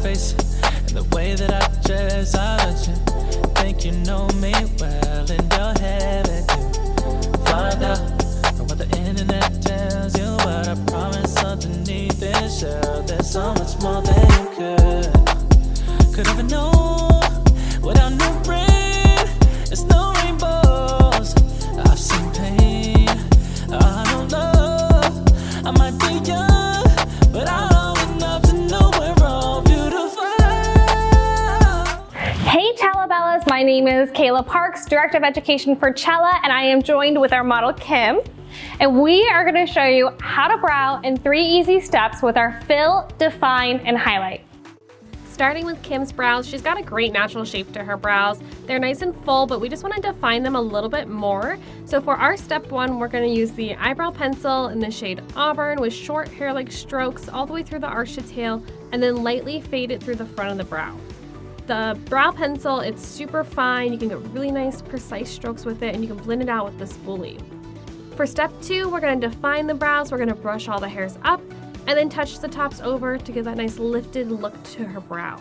face and the way that I dress. I let you think you know me well in your head and you find out from what the internet tells you, but I promise underneath this shell there's so much more than you could ever know. Without no rain, it's no rainbows. I've seen pain, I know love. I might be young, but I know enough to know we're all beautiful. Hey Chella Bellas, my name is Kayla Parks, Director of Education for Chella, and I am joined with our model Kim. And we are going to show you how to brow in 3 easy steps with our fill, define, and highlight. Starting with Kim's brows, she's got a great natural shape to her brows. They're nice and full, but we just want to define them a little bit more. So for our step 1, we're going to use the eyebrow pencil in the shade Auburn with short hair-like strokes all the way through the arch to tail, and then lightly fade it through the front of the brow. The brow pencil, it's super fine. You can get really nice, precise strokes with it, and you can blend it out with the spoolie. For step 2, we're going to define the brows. We're going to brush all the hairs up and then touch the tops over to give that nice lifted look to her brow.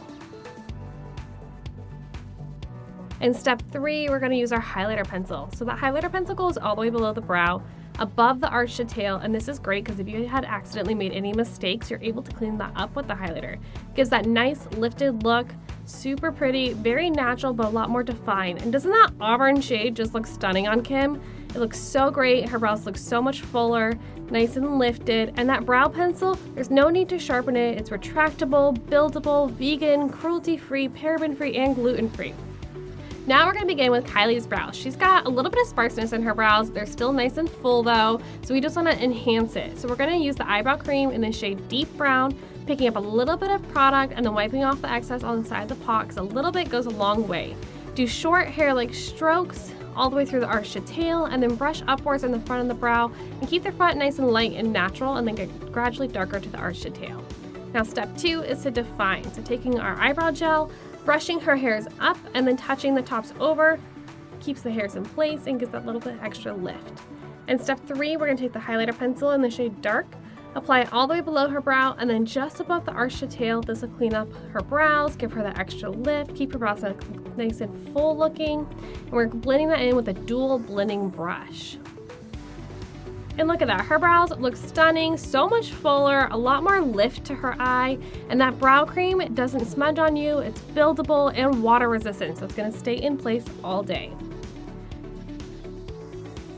In step 3, we're going to use our highlighter pencil. So that highlighter pencil goes all the way below the brow, above the arch to tail, and this is great because if you had accidentally made any mistakes, you're able to clean that up with the highlighter. Gives that nice lifted look, super pretty, very natural, but a lot more defined. And doesn't that auburn shade just look stunning on Kim? It looks so great. Her brows look so much fuller, nice and lifted. And that brow pencil, there's no need to sharpen it. It's retractable, buildable, vegan, cruelty-free, paraben-free, and gluten-free. Now we're going to begin with Kylie's brows. She's got a little bit of sparseness in her brows. They're still nice and full though, so we just want to enhance it. So we're going to use the eyebrow cream in the shade Deep Brown, picking up a little bit of product and then wiping off the excess on the side of the paw because a little bit goes a long way. Do short hair-like strokes all the way through the arch to tail, and then brush upwards in the front of the brow and keep the front nice and light and natural, and then get gradually darker to the arch to tail. Now step 2 is to define. So taking our eyebrow gel, brushing her hairs up and then touching the tops over, keeps the hairs in place and gives that little bit extra lift. And step 3, we're going to take the highlighter pencil in the shade Dark, apply it all the way below her brow, and then just above the arch to tail. This will clean up her brows, give her that extra lift, keep her brows nice and full looking. And we're blending that in with a dual blending brush. And look at that, her brows look stunning, so much fuller, a lot more lift to her eye, and that brow cream, it doesn't smudge on you, it's buildable and water resistant, so it's gonna stay in place all day.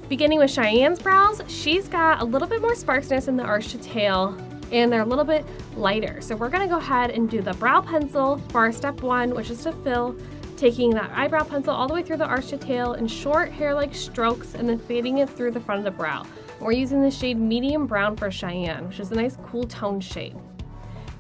Beginning with Cheyenne's brows, she's got a little bit more sparseness in the arch to tail, and they're a little bit lighter. So we're gonna go ahead and do the brow pencil for our step 1, which is to fill, taking that eyebrow pencil all the way through the arch to tail in short hair-like strokes and then fading it through the front of the brow. We're using the shade Medium Brown for Cheyenne, which is a nice cool tone shade.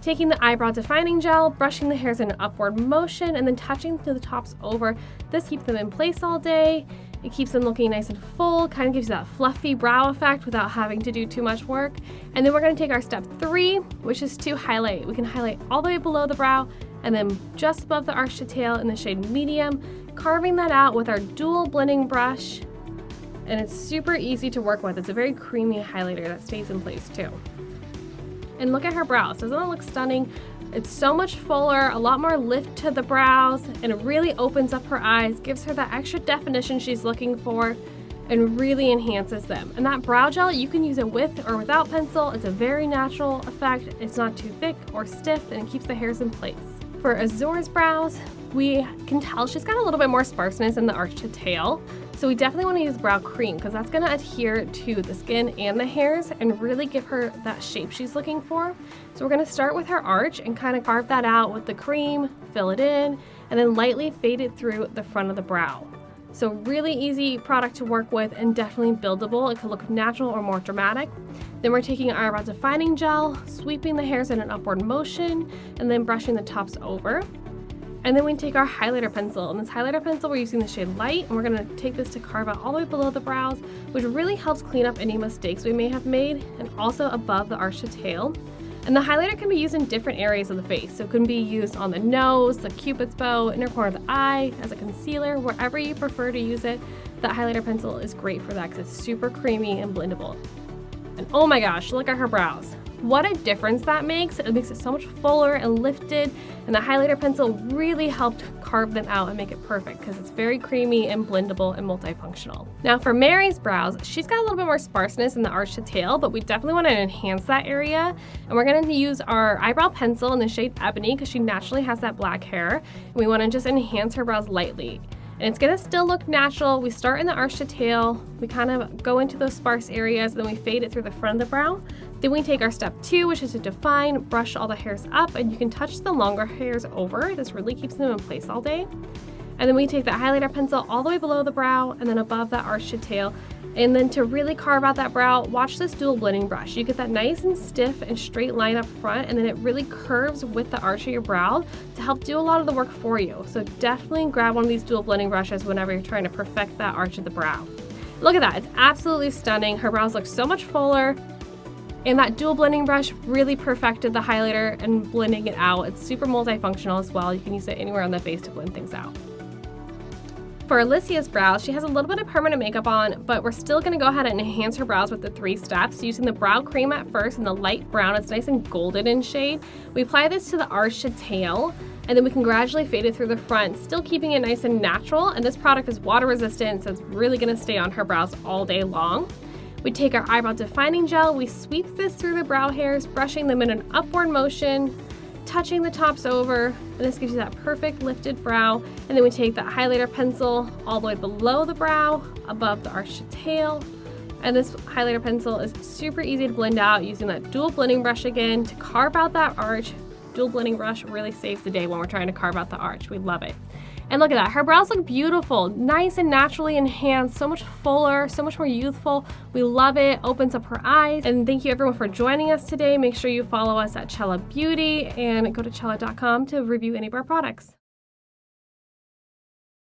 Taking the eyebrow defining gel, brushing the hairs in an upward motion, and then touching to the tops over. This keeps them in place all day. It keeps them looking nice and full, kind of gives you that fluffy brow effect without having to do too much work. And then we're going to take our step 3, which is to highlight. We can highlight all the way below the brow and then just above the arch to tail in the shade Medium, carving that out with our dual blending brush. And it's super easy to work with. It's a very creamy highlighter that stays in place too. And look at her brows. Doesn't it look stunning? It's so much fuller, a lot more lift to the brows, and it really opens up her eyes, gives her that extra definition she's looking for, and really enhances them. And that brow gel, you can use it with or without pencil. It's a very natural effect. It's not too thick or stiff, and it keeps the hairs in place. For Azur's brows, we can tell she's got a little bit more sparseness in the arch to tail. So we definitely want to use brow cream because that's going to adhere to the skin and the hairs and really give her that shape she's looking for. So we're going to start with her arch and kind of carve that out with the cream, fill it in, and then lightly fade it through the front of the brow. So really easy product to work with and definitely buildable. It could look natural or more dramatic. Then we're taking our eyebrow defining gel, sweeping the hairs in an upward motion, and then brushing the tops over. And then we take our highlighter pencil, and this highlighter pencil we're using the shade Light, and we're going to take this to carve out all the way below the brows, which really helps clean up any mistakes we may have made, and also above the arch to tail. And the highlighter can be used in different areas of the face, so it can be used on the nose, the cupid's bow, inner corner of the eye, as a concealer, wherever you prefer to use it. That highlighter pencil is great for that because it's super creamy and blendable. And oh my gosh, look at her brows. What a difference that makes. It makes it so much fuller and lifted, and the highlighter pencil really helped carve them out and make it perfect because it's very creamy and blendable and multifunctional. Now for Mary's brows, she's got a little bit more sparseness in the arch to tail, but we definitely want to enhance that area. And we're going to use our eyebrow pencil in the shade Ebony because she naturally has that black hair. And we want to just enhance her brows lightly. And it's gonna still look natural. We start in the arch to tail, we kind of go into those sparse areas, then we fade it through the front of the brow. Then we take our step 2, which is to define, brush all the hairs up, and you can touch the longer hairs over. This really keeps them in place all day. And then we take that highlighter pencil all the way below the brow and then above that arch to tail. And then to really carve out that brow, watch this dual blending brush. You get that nice and stiff and straight line up front, and then it really curves with the arch of your brow to help do a lot of the work for you. So definitely grab one of these dual blending brushes whenever you're trying to perfect that arch of the brow. Look at that, it's absolutely stunning. Her brows look so much fuller. And that dual blending brush really perfected the highlighter and blending it out. It's super multifunctional as well. You can use it anywhere on the face to blend things out. For Alicia's brows, she has a little bit of permanent makeup on, but we're still gonna go ahead and enhance her brows with the 3 steps, using the brow cream at first and the light brown. It's nice and golden in shade. We apply this to the arch to tail, and then we can gradually fade it through the front, still keeping it nice and natural. And this product is water resistant, so it's really gonna stay on her brows all day long. We take our eyebrow defining gel, we sweep this through the brow hairs, brushing them in an upward motion, touching the tops over, and this gives you that perfect lifted brow. And then we take that highlighter pencil all the way below the brow, above the arch to tail. And this highlighter pencil is super easy to blend out using that dual blending brush again to carve out that arch. Dual blending brush really saves the day when we're trying to carve out the arch. We love it. And look at that, her brows look beautiful, nice and naturally enhanced, so much fuller, so much more youthful. We love it, opens up her eyes. And thank you everyone for joining us today. Make sure you follow us at Chella Beauty and go to chella.com to review any of our products.